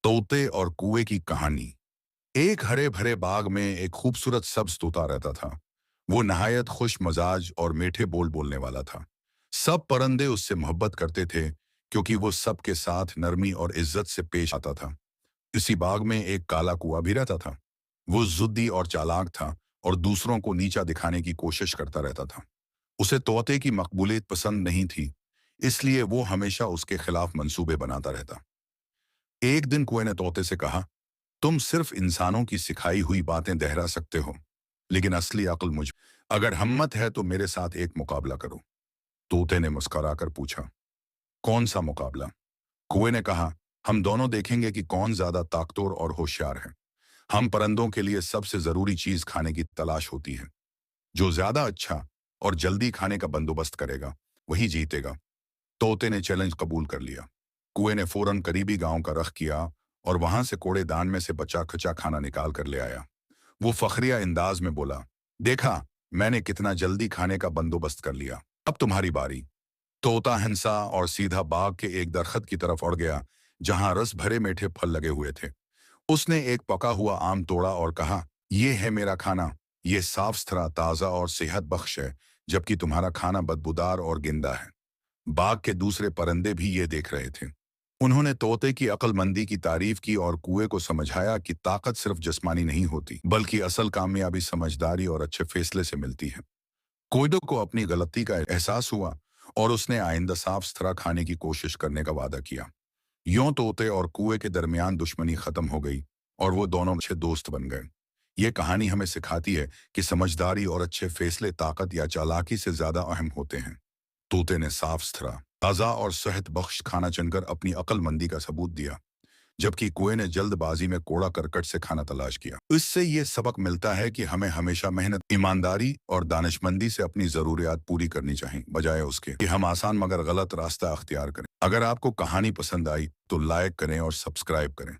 तोते और कुएं की कहानी। एक हरे भरे बाग में एक खूबसूरत सब्ज तोता रहता था। वो नहायत खुश मजाज और मीठे बोल बोलने वाला था। सब परिंदे उससे मोहब्बत करते थे क्योंकि वो सबके साथ नरमी और इज्जत से पेश आता था। इसी बाग में एक काला कुआ भी रहता था। वो जुद्दी और चालाक था और दूसरों को नीचा दिखाने की कोशिश करता रहता था। उसे तोते की मकबूलियत पसंद नहीं थी, इसलिए वो हमेशा उसके खिलाफ मंसूबे बनाता रहता। एक दिन कुएं ने तोते से कहा, तुम सिर्फ इंसानों की सिखाई हुई बातें दोहरा सकते हो, लेकिन असली अक्ल मुझ। अगर हिम्मत है तो मेरे साथ एक मुकाबला करो। तोते ने मुस्कुराकर पूछा, कौन सा मुकाबला? कुएं ने कहा, हम दोनों देखेंगे कि कौन ज्यादा ताकतवर और होशियार है। हम परिंदों के लिए सबसे जरूरी चीज खाने की तलाश होती है। जो ज्यादा अच्छा और जल्दी खाने का बंदोबस्त करेगा वही जीतेगा। तोते ने चैलेंज कबूल कर लिया। कुएं ने फौरन करीबी गांव का रख किया और वहां से कूड़ेदान में से बचा खचा खाना निकाल कर ले आया। वो फखरिया अंदाज में बोला, देखा, मैंने कितना जल्दी खाने का बंदोबस्त कर लिया। अब तुम्हारी बारी। तोता हंसा और सीधा बाग के एक दरख्त की तरफ उड़ गया जहां रस भरे मीठे फल लगे हुए थे। उसने एक पका हुआ आम तोड़ा और कहा, यह है मेरा खाना। ये साफ सुथरा, ताज़ा और सेहत बख्श है, जबकि तुम्हारा खाना बदबूदार और गिंदा है। बाग के दूसरे परिंदे भी ये देख रहे थे। उन्होंने तोते की अक्लमंदी की तारीफ की और कुएं को समझाया कि ताकत सिर्फ जिस्मानी नहीं होती, बल्कि असल कामयाबी समझदारी और अच्छे फैसले से मिलती है। कोयडो को अपनी गलती का एहसास हुआ और उसने आइंदा साफ सुथरा खाने की कोशिश करने का वादा किया। यूं तोते और कुएं के दरमियान दुश्मनी खत्म हो गई और वो दोनों अच्छे दोस्त बन गए। ये कहानी हमें सिखाती है कि समझदारी और अच्छे फैसले ताकत या चालाकी से ज्यादा अहम होते हैं। तोते ने साफ सुथरा, ताज़ा और सेहत बख्श खाना चुनकर अपनी अक्लमंदी का सबूत दिया, जबकि कुएं ने जल्दबाजी में कूड़ा करकट से खाना तलाश किया। इससे ये सबक मिलता है कि हमें हमेशा मेहनत, ईमानदारी और दानिशमंदी से अपनी ज़रूरियात पूरी करनी चाहिए, बजाय उसके कि हम आसान मगर गलत रास्ता अख्तियार करें। अगर आपको कहानी पसंद आई तो लाइक करें और सब्सक्राइब करें।